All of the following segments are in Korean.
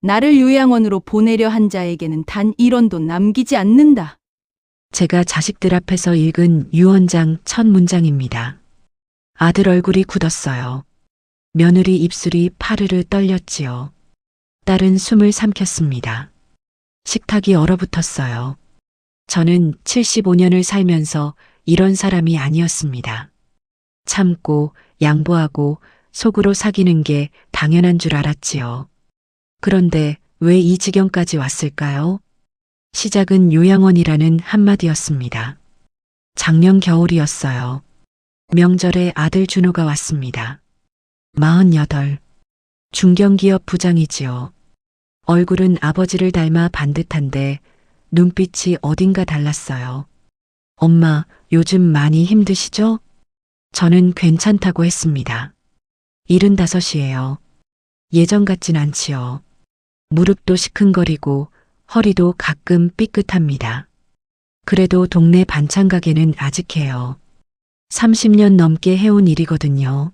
나를 요양원으로 보내려 한 자에게는 단 1원도 남기지 않는다. 제가 자식들 앞에서 읽은 유언장 첫 문장입니다. 아들 얼굴이 굳었어요. 며느리 입술이 파르르 떨렸지요. 딸은 숨을 삼켰습니다. 식탁이 얼어붙었어요. 저는 75년을 살면서 이런 사람이 아니었습니다. 참고 양보하고 속으로 사귀는 게 당연한 줄 알았지요. 그런데 왜 이 지경까지 왔을까요? 시작은 요양원이라는 한마디였습니다. 작년 겨울이었어요. 명절에 아들 준호가 왔습니다. 48. 중견기업 부장이지요. 얼굴은 아버지를 닮아 반듯한데 눈빛이 어딘가 달랐어요. 엄마, 요즘 많이 힘드시죠? 저는 괜찮다고 했습니다. 75이에요. 예전 같진 않지요. 무릎도 시큰거리고 허리도 가끔 삐끗합니다. 그래도 동네 반찬 가게는 아직 해요. 30년 넘게 해온 일이거든요.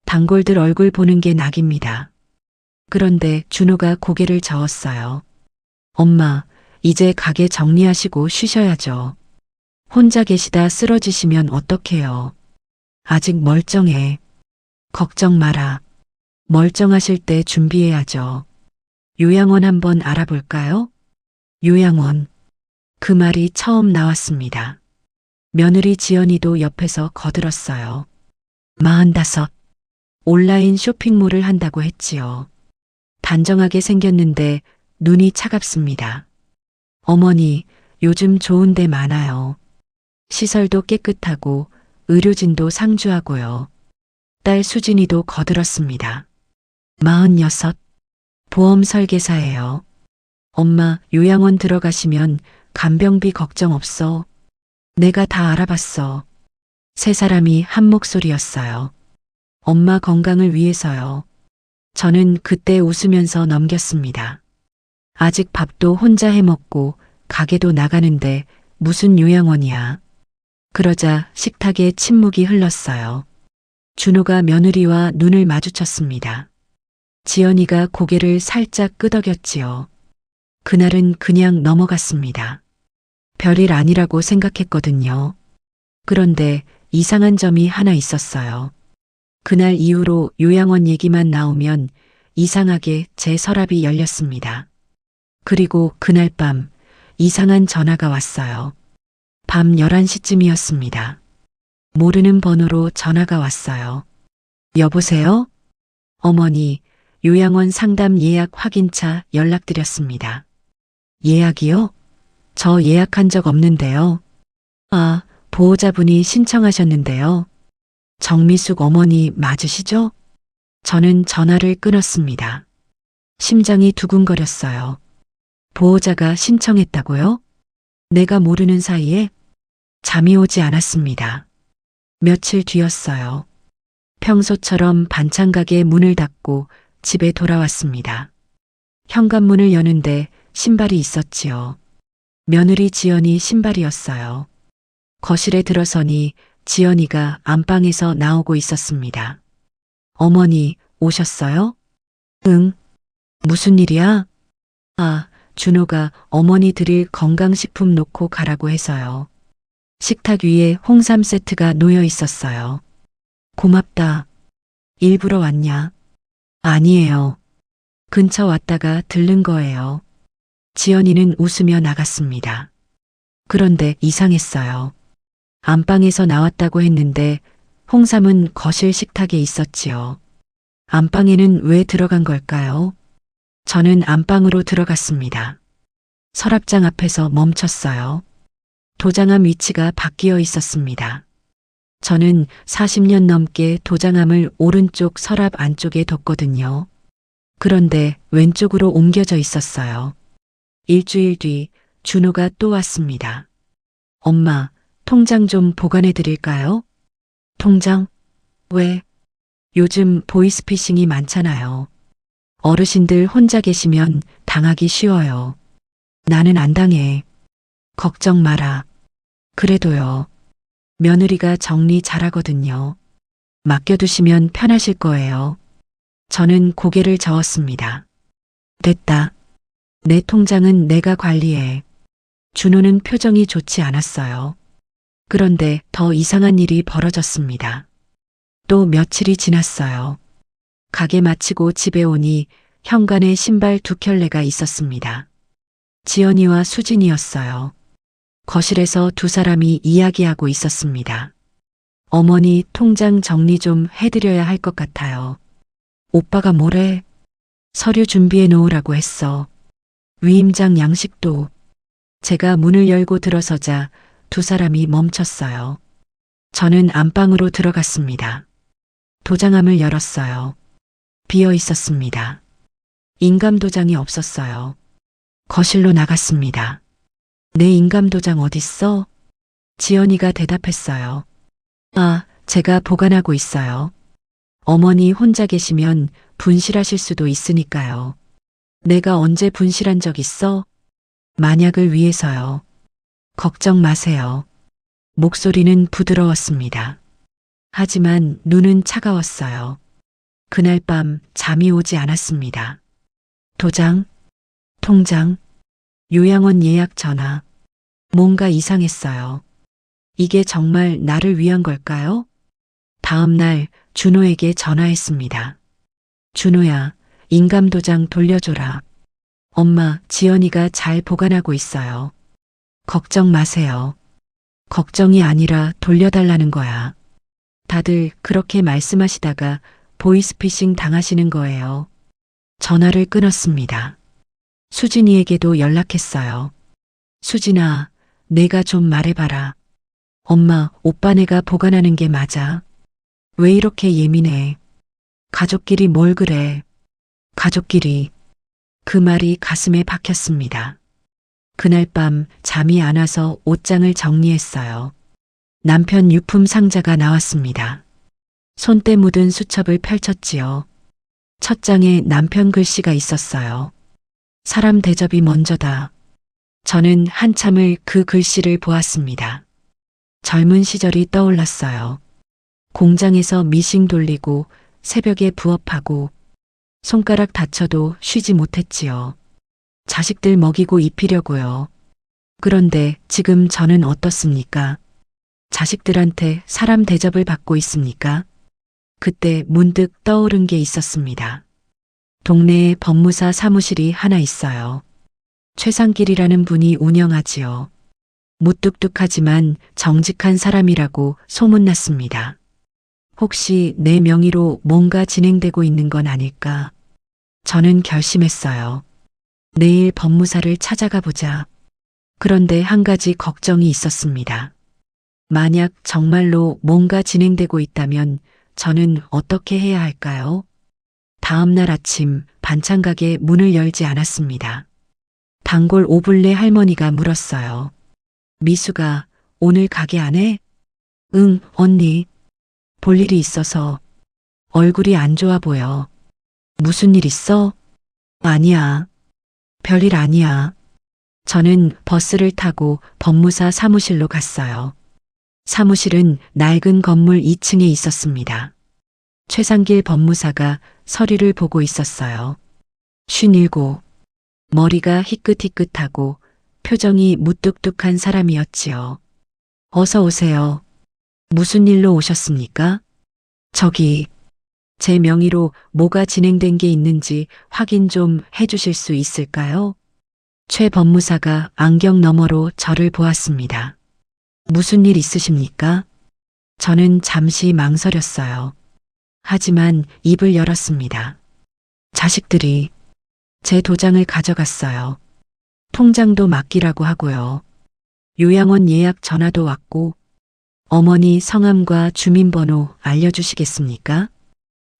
단골들 얼굴 보는 게 낙입니다. 그런데 준호가 고개를 저었어요. 엄마, 이제 가게 정리하시고 쉬셔야죠. 혼자 계시다 쓰러지시면 어떡해요. 아직 멀쩡해. 걱정 마라. 멀쩡하실 때 준비해야죠. 요양원 한번 알아볼까요? 요양원. 그 말이 처음 나왔습니다. 며느리 지연이도 옆에서 거들었어요. 45. 온라인 쇼핑몰을 한다고 했지요. 단정하게 생겼는데 눈이 차갑습니다. 어머니, 요즘 좋은 데 많아요. 시설도 깨끗하고 의료진도 상주하고요. 딸 수진이도 거들었습니다. 46. 보험 설계사예요. 엄마, 요양원 들어가시면 간병비 걱정 없어. 내가 다 알아봤어. 세 사람이 한 목소리였어요. 엄마 건강을 위해서요. 저는 그때 웃으면서 넘겼습니다. 아직 밥도 혼자 해먹고 가게도 나가는데 무슨 요양원이야. 그러자 식탁에 침묵이 흘렀어요. 준호가 며느리와 눈을 마주쳤습니다. 지연이가 고개를 살짝 끄덕였지요. 그날은 그냥 넘어갔습니다. 별일 아니라고 생각했거든요. 그런데 이상한 점이 하나 있었어요. 그날 이후로 요양원 얘기만 나오면 이상하게 제 서랍이 열렸습니다. 그리고 그날 밤 이상한 전화가 왔어요. 밤 11시쯤이었습니다. 모르는 번호로 전화가 왔어요. 여보세요? 어머니, 요양원 상담 예약 확인차 연락드렸습니다. 예약이요? 저 예약한 적 없는데요. 아, 보호자분이 신청하셨는데요. 정미숙 어머니 맞으시죠? 저는 전화를 끊었습니다. 심장이 두근거렸어요. 보호자가 신청했다고요? 내가 모르는 사이에? 잠이 오지 않았습니다. 며칠 뒤였어요. 평소처럼 반찬가게 문을 닫고 집에 돌아왔습니다. 현관문을 여는데 신발이 있었지요. 며느리 지연이 신발이었어요. 거실에 들어서니 지연이가 안방에서 나오고 있었습니다. 어머니, 오셨어요? 응. 무슨 일이야? 아, 준호가 어머니 드릴 건강식품 놓고 가라고 해서요. 식탁 위에 홍삼 세트가 놓여 있었어요. 고맙다. 일부러 왔냐? 아니에요. 근처 왔다가 들른 거예요. 지연이는 웃으며 나갔습니다. 그런데 이상했어요. 안방에서 나왔다고 했는데 홍삼은 거실 식탁에 있었지요. 안방에는 왜 들어간 걸까요? 저는 안방으로 들어갔습니다. 서랍장 앞에서 멈췄어요. 도장함 위치가 바뀌어 있었습니다. 저는 40년 넘게 도장함을 오른쪽 서랍 안쪽에 뒀거든요. 그런데 왼쪽으로 옮겨져 있었어요. 일주일 뒤 준호가 또 왔습니다. 엄마, 통장 좀 보관해 드릴까요? 통장? 왜? 요즘 보이스피싱이 많잖아요. 어르신들 혼자 계시면 당하기 쉬워요. 나는 안 당해. 걱정 마라. 그래도요. 며느리가 정리 잘하거든요. 맡겨두시면 편하실 거예요. 저는 고개를 저었습니다. 됐다. 내 통장은 내가 관리해. 준호는 표정이 좋지 않았어요. 그런데 더 이상한 일이 벌어졌습니다. 또 며칠이 지났어요. 가게 마치고 집에 오니 현관에 신발 두 켤레가 있었습니다. 지연이와 수진이었어요. 거실에서 두 사람이 이야기하고 있었습니다. 어머니 통장 정리 좀 해드려야 할 것 같아요. 오빠가 뭐래? 서류 준비해 놓으라고 했어. 위임장 양식도. 제가 문을 열고 들어서자 두 사람이 멈췄어요. 저는 안방으로 들어갔습니다. 도장함을 열었어요. 비어 있었습니다. 인감도장이 없었어요. 거실로 나갔습니다. 내 인감도장 어딨어? 지연이가 대답했어요. 아, 제가 보관하고 있어요. 어머니 혼자 계시면 분실하실 수도 있으니까요. 내가 언제 분실한 적 있어? 만약을 위해서요. 걱정 마세요. 목소리는 부드러웠습니다. 하지만 눈은 차가웠어요. 그날 밤 잠이 오지 않았습니다. 도장, 통장, 요양원 예약 전화. 뭔가 이상했어요. 이게 정말 나를 위한 걸까요? 다음 날 준호에게 전화했습니다. 준호야, 인감도장 돌려줘라. 엄마, 지연이가 잘 보관하고 있어요. 걱정 마세요. 걱정이 아니라 돌려달라는 거야. 다들 그렇게 말씀하시다가 보이스피싱 당하시는 거예요. 전화를 끊었습니다. 수진이에게도 연락했어요. 수진아, 내가 좀 말해봐라. 엄마, 오빠네가 보관하는 게 맞아. 왜 이렇게 예민해? 가족끼리 뭘 그래? 가족끼리. 그 말이 가슴에 박혔습니다. 그날 밤 잠이 안 와서 옷장을 정리했어요. 남편 유품 상자가 나왔습니다. 손때 묻은 수첩을 펼쳤지요. 첫 장에 남편 글씨가 있었어요. 사람 대접이 먼저다. 저는 한참을 그 글씨를 보았습니다. 젊은 시절이 떠올랐어요. 공장에서 미싱 돌리고 새벽에 부업하고 손가락 다쳐도 쉬지 못했지요. 자식들 먹이고 입히려고요. 그런데 지금 저는 어떻습니까? 자식들한테 사람 대접을 받고 있습니까? 그때 문득 떠오른 게 있었습니다. 동네에 법무사 사무실이 하나 있어요. 최상길이라는 분이 운영하지요. 무뚝뚝하지만 정직한 사람이라고 소문났습니다. 혹시 내 명의로 뭔가 진행되고 있는 건 아닐까? 저는 결심했어요. 내일 법무사를 찾아가 보자. 그런데 한 가지 걱정이 있었습니다. 만약 정말로 뭔가 진행되고 있다면 저는 어떻게 해야 할까요? 다음 날 아침 반찬 가게 문을 열지 않았습니다. 단골 오블레 할머니가 물었어요. 미수가 오늘 가게 안 해? 응, 언니. 볼 일이 있어서. 얼굴이 안 좋아 보여. 무슨 일 있어? 아니야. 별일 아니야. 저는 버스를 타고 법무사 사무실로 갔어요. 사무실은 낡은 건물 2층에 있었습니다. 최상길 법무사가 서류를 보고 있었어요. 57. 머리가 희끗희끗하고 표정이 무뚝뚝한 사람이었지요. 어서 오세요. 무슨 일로 오셨습니까? 저기, 제 명의로 뭐가 진행된 게 있는지 확인 좀 해주실 수 있을까요? 최 법무사가 안경 너머로 저를 보았습니다. 무슨 일 있으십니까? 저는 잠시 망설였어요. 하지만 입을 열었습니다. 자식들이 제 도장을 가져갔어요. 통장도 맡기라고 하고요. 요양원 예약 전화도 왔고, 어머니 성함과 주민번호 알려주시겠습니까?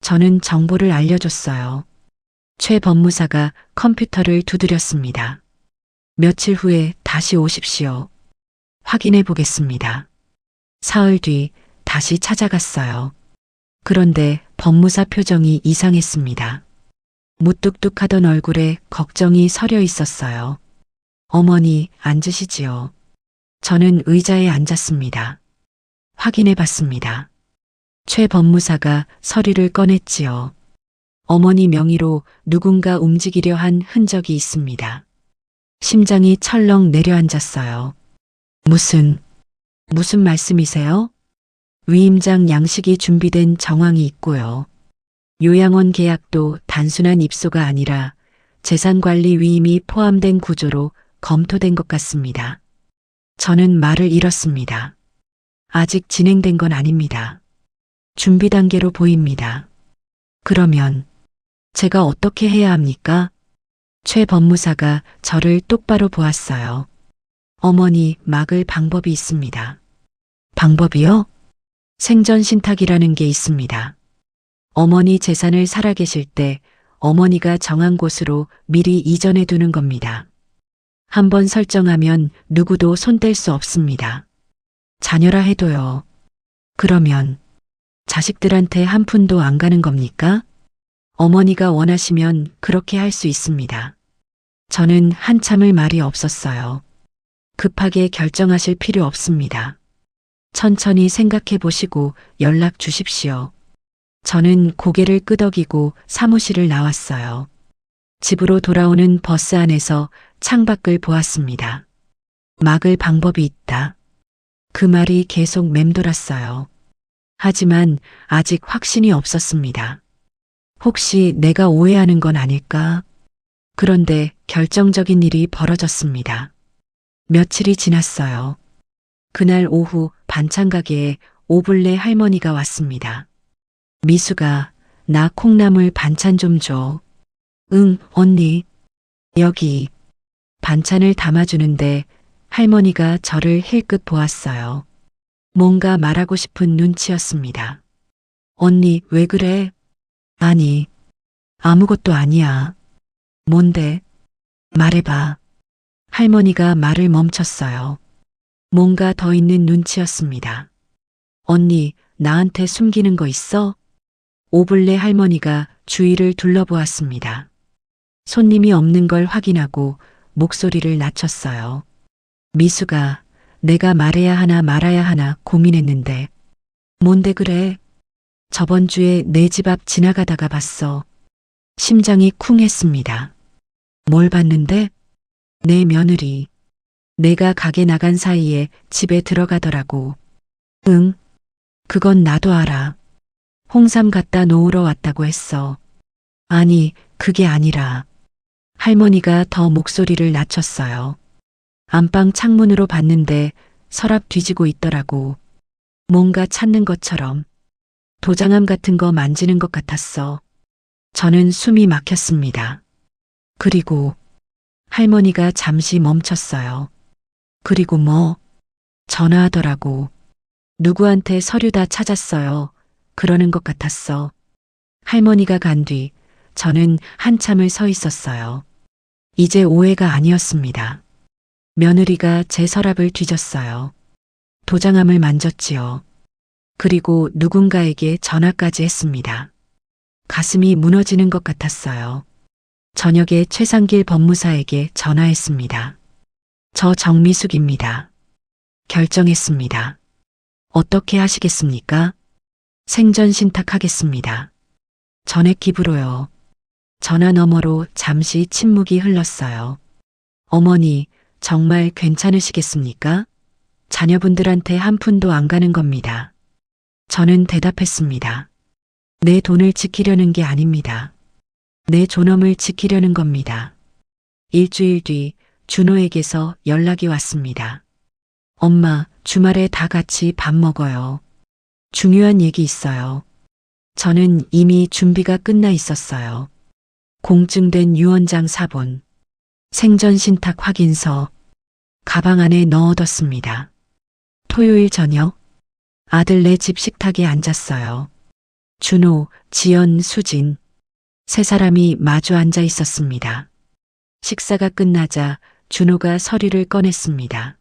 저는 정보를 알려줬어요. 최 법무사가 컴퓨터를 두드렸습니다. 며칠 후에 다시 오십시오. 확인해 보겠습니다. 사흘 뒤 다시 찾아갔어요. 그런데 법무사 표정이 이상했습니다. 무뚝뚝하던 얼굴에 걱정이 서려 있었어요. 어머니, 앉으시지요. 저는 의자에 앉았습니다. 확인해 봤습니다. 최 법무사가 서류를 꺼냈지요. 어머니 명의로 누군가 움직이려 한 흔적이 있습니다. 심장이 철렁 내려앉았어요. 무슨 말씀이세요? 위임장 양식이 준비된 정황이 있고요. 요양원 계약도 단순한 입소가 아니라 재산관리 위임이 포함된 구조로 검토된 것 같습니다. 저는 말을 잃었습니다. 아직 진행된 건 아닙니다. 준비 단계로 보입니다. 그러면 제가 어떻게 해야 합니까? 최 법무사가 저를 똑바로 보았어요. 어머니, 막을 방법이 있습니다. 방법이요? 생전 신탁이라는 게 있습니다. 어머니 재산을 살아계실 때 어머니가 정한 곳으로 미리 이전해 두는 겁니다. 한번 설정하면 누구도 손댈 수 없습니다. 자녀라 해도요. 그러면 자식들한테 한 푼도 안 가는 겁니까? 어머니가 원하시면 그렇게 할 수 있습니다. 저는 한참을 말이 없었어요. 급하게 결정하실 필요 없습니다. 천천히 생각해 보시고 연락 주십시오. 저는 고개를 끄덕이고 사무실을 나왔어요. 집으로 돌아오는 버스 안에서 창밖을 보았습니다. 막을 방법이 있다. 그 말이 계속 맴돌았어요. 하지만 아직 확신이 없었습니다. 혹시 내가 오해하는 건 아닐까? 그런데 결정적인 일이 벌어졌습니다. 며칠이 지났어요. 그날 오후 반찬 가게에 오블레 할머니가 왔습니다. 미수가, 나 콩나물 반찬 좀 줘. 응, 언니. 여기. 반찬을 담아주는데 할머니가 저를 힐끗 보았어요. 뭔가 말하고 싶은 눈치였습니다. 언니, 왜 그래? 아니, 아무것도 아니야. 뭔데? 말해봐. 할머니가 말을 멈췄어요. 뭔가 더 있는 눈치였습니다. 언니, 나한테 숨기는 거 있어? 오블레 할머니가 주위를 둘러보았습니다. 손님이 없는 걸 확인하고 목소리를 낮췄어요. 미수가 내가 말해야 하나 말아야 하나 고민했는데. 뭔데 그래? 저번 주에 내 집 앞 지나가다가 봤어. 심장이 쿵했습니다. 뭘 봤는데? 내 며느리. 내가 가게 나간 사이에 집에 들어가더라고. 응, 그건 나도 알아. 홍삼 갖다 놓으러 왔다고 했어. 아니, 그게 아니라. 할머니가 더 목소리를 낮췄어요. 안방 창문으로 봤는데 서랍 뒤지고 있더라고. 뭔가 찾는 것처럼. 도장함 같은 거 만지는 것 같았어. 저는 숨이 막혔습니다. 그리고 할머니가 잠시 멈췄어요. 그리고 뭐? 전화하더라고. 누구한테 서류 다 찾았어요. 그러는 것 같았어. 할머니가 간 뒤 저는 한참을 서 있었어요. 이제 오해가 아니었습니다. 며느리가 제 서랍을 뒤졌어요. 도장함을 만졌지요. 그리고 누군가에게 전화까지 했습니다. 가슴이 무너지는 것 같았어요. 저녁에 최상길 법무사에게 전화했습니다. 저 정미숙입니다. 결정했습니다. 어떻게 하시겠습니까? 생전 신탁하겠습니다. 전액 기부로요. 전화 너머로 잠시 침묵이 흘렀어요. 어머니, 정말 괜찮으시겠습니까? 자녀분들한테 한 푼도 안 가는 겁니다. 저는 대답했습니다. 내 돈을 지키려는 게 아닙니다. 내 존엄을 지키려는 겁니다. 일주일 뒤 준호에게서 연락이 왔습니다. 엄마, 주말에 다 같이 밥 먹어요. 중요한 얘기 있어요. 저는 이미 준비가 끝나 있었어요. 공증된 유언장 사본, 생전 신탁 확인서, 가방 안에 넣어뒀습니다. 토요일 저녁, 아들네 집 식탁에 앉았어요. 준호, 지연, 수진, 세 사람이 마주 앉아 있었습니다. 식사가 끝나자 준호가 서류를 꺼냈습니다.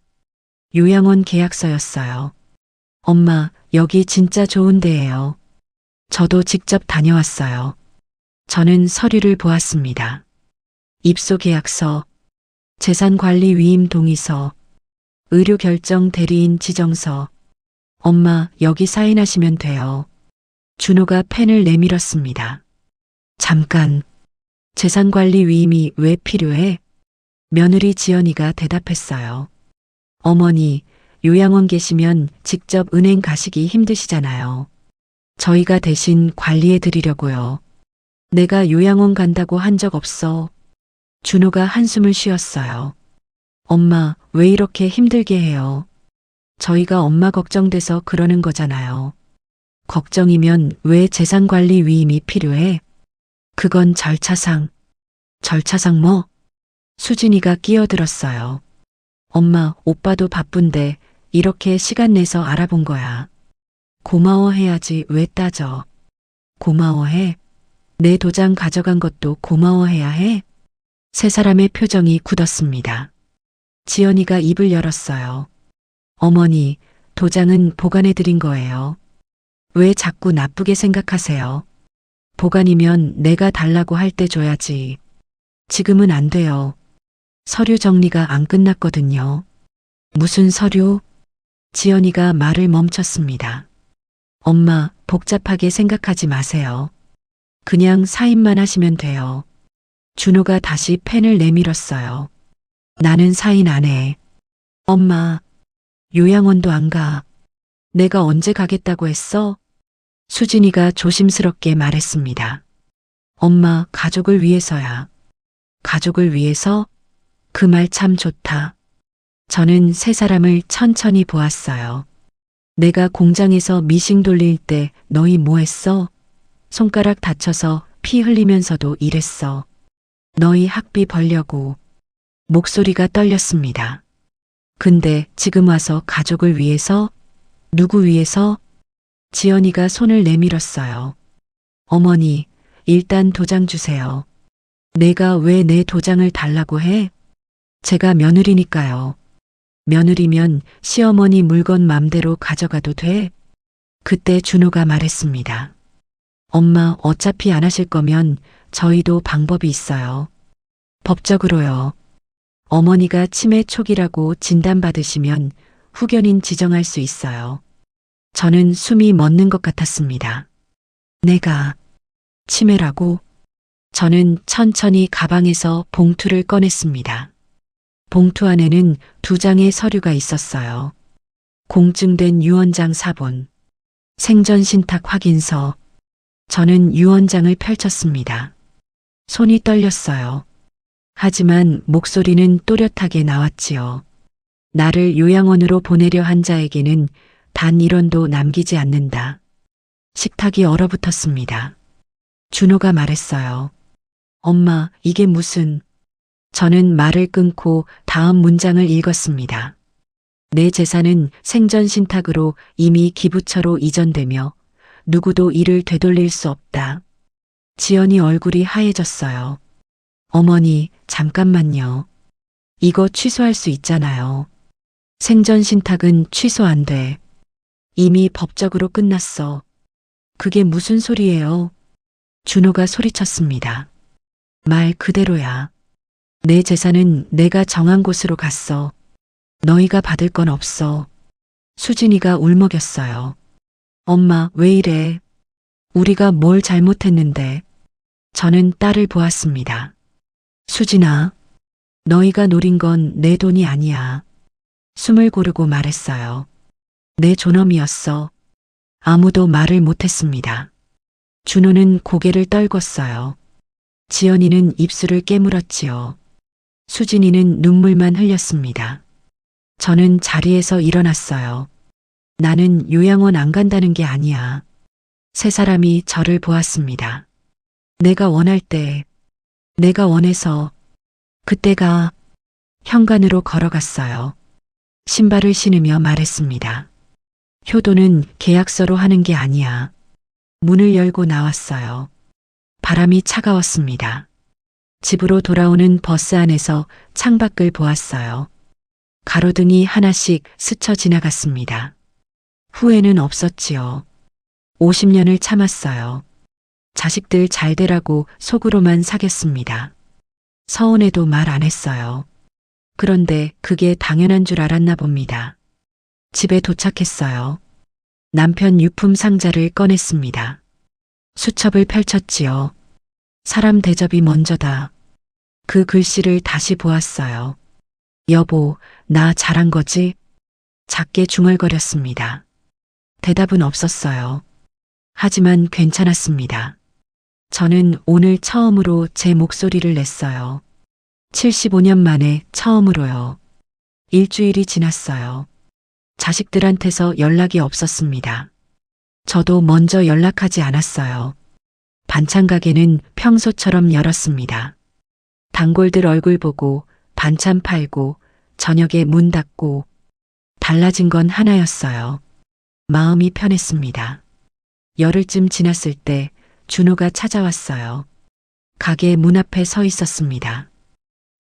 요양원 계약서였어요. 엄마, 여기 진짜 좋은 데예요. 저도 직접 다녀왔어요. 저는 서류를 보았습니다. 입소 계약서, 재산관리 위임 동의서, 의료결정 대리인 지정서. 엄마, 여기 사인하시면 돼요. 준호가 펜을 내밀었습니다. 잠깐. 재산관리 위임이 왜 필요해? 며느리 지연이가 대답했어요. 어머니, 요양원 계시면 직접 은행 가시기 힘드시잖아요. 저희가 대신 관리해 드리려고요. 내가 요양원 간다고 한 적 없어. 준호가 한숨을 쉬었어요. 엄마, 왜 이렇게 힘들게 해요? 저희가 엄마 걱정돼서 그러는 거잖아요. 걱정이면 왜 재산관리 위임이 필요해? 그건 절차상. 절차상 뭐? 수진이가 끼어들었어요. 엄마, 오빠도 바쁜데 이렇게 시간 내서 알아본 거야. 고마워해야지 왜 따져. 고마워해? 내 도장 가져간 것도 고마워해야 해? 세 사람의 표정이 굳었습니다. 지연이가 입을 열었어요. 어머니, 도장은 보관해 드린 거예요. 왜 자꾸 나쁘게 생각하세요? 보관이면 내가 달라고 할 때 줘야지. 지금은 안 돼요. 서류 정리가 안 끝났거든요. 무슨 서류? 지연이가 말을 멈췄습니다. 엄마, 복잡하게 생각하지 마세요. 그냥 사인만 하시면 돼요. 준호가 다시 펜을 내밀었어요. 나는 사인 안 해. 엄마, 요양원도 안 가. 내가 언제 가겠다고 했어? 수진이가 조심스럽게 말했습니다. 엄마, 가족을 위해서야. 가족을 위해서? 그 말 참 좋다. 저는 세 사람을 천천히 보았어요. 내가 공장에서 미싱 돌릴 때 너희 뭐 했어? 손가락 다쳐서 피 흘리면서도 일했어. 너희 학비 벌려고. 목소리가 떨렸습니다. 근데 지금 와서 가족을 위해서? 누구 위해서? 지연이가 손을 내밀었어요. 어머니, 일단 도장 주세요. 내가 왜 내 도장을 달라고 해? 제가 며느리니까요. 며느리면 시어머니 물건 맘대로 가져가도 돼? 그때 준호가 말했습니다. 엄마, 어차피 안 하실 거면 저희도 방법이 있어요. 법적으로요. 어머니가 치매 초기라고 진단받으시면 후견인 지정할 수 있어요. 저는 숨이 멎는 것 같았습니다. 내가 치매라고? 저는 천천히 가방에서 봉투를 꺼냈습니다. 봉투 안에는 2장의 서류가 있었어요. 공증된 유언장 사본, 생전신탁 확인서. 저는 유언장을 펼쳤습니다. 손이 떨렸어요. 하지만 목소리는 또렷하게 나왔지요. 나를 요양원으로 보내려 한 자에게는 단 1원도 남기지 않는다. 식탁이 얼어붙었습니다. 준호가 말했어요. 엄마, 이게 무슨... 저는 말을 끊고 다음 문장을 읽었습니다. 내 재산은 생전신탁으로 이미 기부처로 이전되며 누구도 이를 되돌릴 수 없다. 지연이 얼굴이 하얘졌어요. 어머니, 잠깐만요. 이거 취소할 수 있잖아요. 생전신탁은 취소 안 돼. 이미 법적으로 끝났어. 그게 무슨 소리예요? 준호가 소리쳤습니다. 말 그대로야. 내 재산은 내가 정한 곳으로 갔어. 너희가 받을 건 없어. 수진이가 울먹였어요. 엄마, 왜 이래? 우리가 뭘 잘못했는데. 저는 딸을 보았습니다. 수진아, 너희가 노린 건 내 돈이 아니야. 숨을 고르고 말했어요. 내 존엄이었어. 아무도 말을 못했습니다. 준호는 고개를 떨궜어요. 지연이는 입술을 깨물었지요. 수진이는 눈물만 흘렸습니다. 저는 자리에서 일어났어요. 나는 요양원 안 간다는 게 아니야. 세 사람이 저를 보았습니다. 내가 원할 때, 내가 원해서, 그때가 현관으로 걸어갔어요. 신발을 신으며 말했습니다. 효도는 계약서로 하는 게 아니야. 문을 열고 나왔어요. 바람이 차가웠습니다. 집으로 돌아오는 버스 안에서 창밖을 보았어요. 가로등이 하나씩 스쳐 지나갔습니다. 후회는 없었지요. 50년을 참았어요. 자식들 잘 되라고 속으로만 사귀었습니다. 서운해도 말 안 했어요. 그런데 그게 당연한 줄 알았나 봅니다. 집에 도착했어요. 남편 유품 상자를 꺼냈습니다. 수첩을 펼쳤지요. 사람 대접이 먼저다. 그 글씨를 다시 보았어요. 여보, 나 잘한 거지? 작게 중얼거렸습니다. 대답은 없었어요. 하지만 괜찮았습니다. 저는 오늘 처음으로 제 목소리를 냈어요. 75년 만에 처음으로요. 일주일이 지났어요. 자식들한테서 연락이 없었습니다. 저도 먼저 연락하지 않았어요. 반찬 가게는 평소처럼 열었습니다. 단골들 얼굴 보고 반찬 팔고 저녁에 문 닫고 달라진 건 하나였어요. 마음이 편했습니다. 열흘쯤 지났을 때 준호가 찾아왔어요. 가게 문 앞에 서 있었습니다.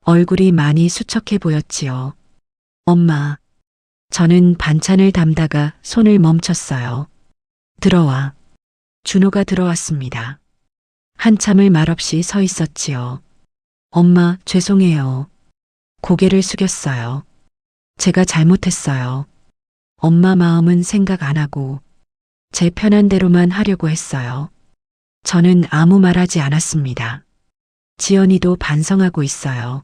얼굴이 많이 수척해 보였지요. 엄마, 저는 반찬을 담다가 손을 멈췄어요. 들어와. 준호가 들어왔습니다. 한참을 말없이 서 있었지요. 엄마, 죄송해요. 고개를 숙였어요. 제가 잘못했어요. 엄마 마음은 생각 안 하고 제 편한 대로만 하려고 했어요. 저는 아무 말하지 않았습니다. 지연이도 반성하고 있어요.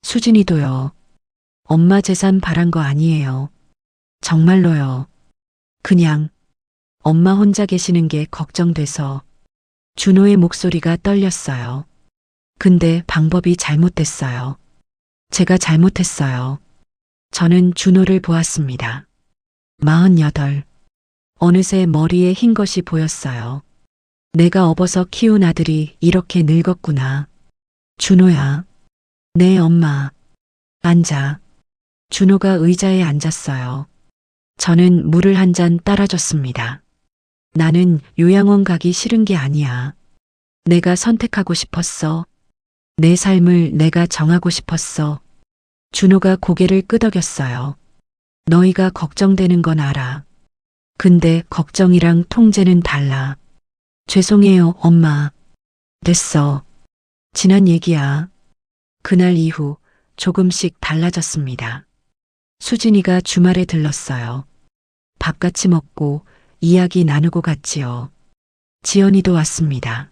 수진이도요. 엄마 재산 바란 거 아니에요. 정말로요. 그냥 엄마 혼자 계시는 게 걱정돼서. 준호의 목소리가 떨렸어요. 근데 방법이 잘못됐어요. 제가 잘못했어요. 저는 준호를 보았습니다. 48. 어느새 머리에 흰 것이 보였어요. 내가 업어서 키운 아들이 이렇게 늙었구나. 준호야. 네, 엄마. 앉아. 준호가 의자에 앉았어요. 저는 물을 한 잔 따라줬습니다. 나는 요양원 가기 싫은 게 아니야. 내가 선택하고 싶었어. 내 삶을 내가 정하고 싶었어. 준호가 고개를 끄덕였어요. 너희가 걱정되는 건 알아. 근데 걱정이랑 통제는 달라. 죄송해요, 엄마. 됐어. 지난 얘기야. 그날 이후 조금씩 달라졌습니다. 수진이가 주말에 들렀어요. 밥 같이 먹고 이야기 나누고 갔지요. 지연이도 왔습니다.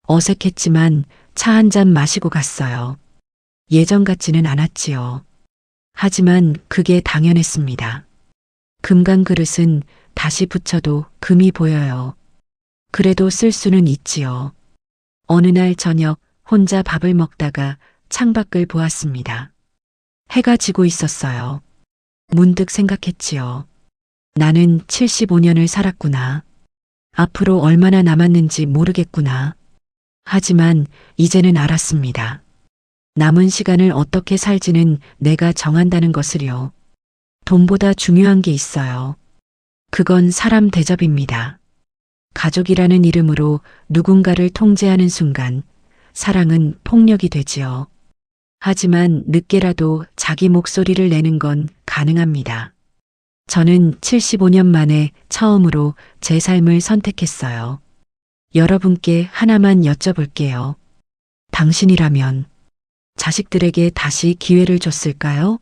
어색했지만 차 한 잔 마시고 갔어요. 예전 같지는 않았지요. 하지만 그게 당연했습니다. 금강 그릇은 다시 붙여도 금이 보여요. 그래도 쓸 수는 있지요. 어느 날 저녁 혼자 밥을 먹다가 창밖을 보았습니다. 해가 지고 있었어요. 문득 생각했지요. 나는 75년을 살았구나. 앞으로 얼마나 남았는지 모르겠구나. 하지만 이제는 알았습니다. 남은 시간을 어떻게 살지는 내가 정한다는 것을요. 돈보다 중요한 게 있어요. 그건 사람 대접입니다. 가족이라는 이름으로 누군가를 통제하는 순간 사랑은 폭력이 되지요. 하지만 늦게라도 자기 목소리를 내는 건 가능합니다. 저는 75년 만에 처음으로 제 삶을 선택했어요. 여러분께 하나만 여쭤볼게요. 당신이라면 자식들에게 다시 기회를 줬을까요?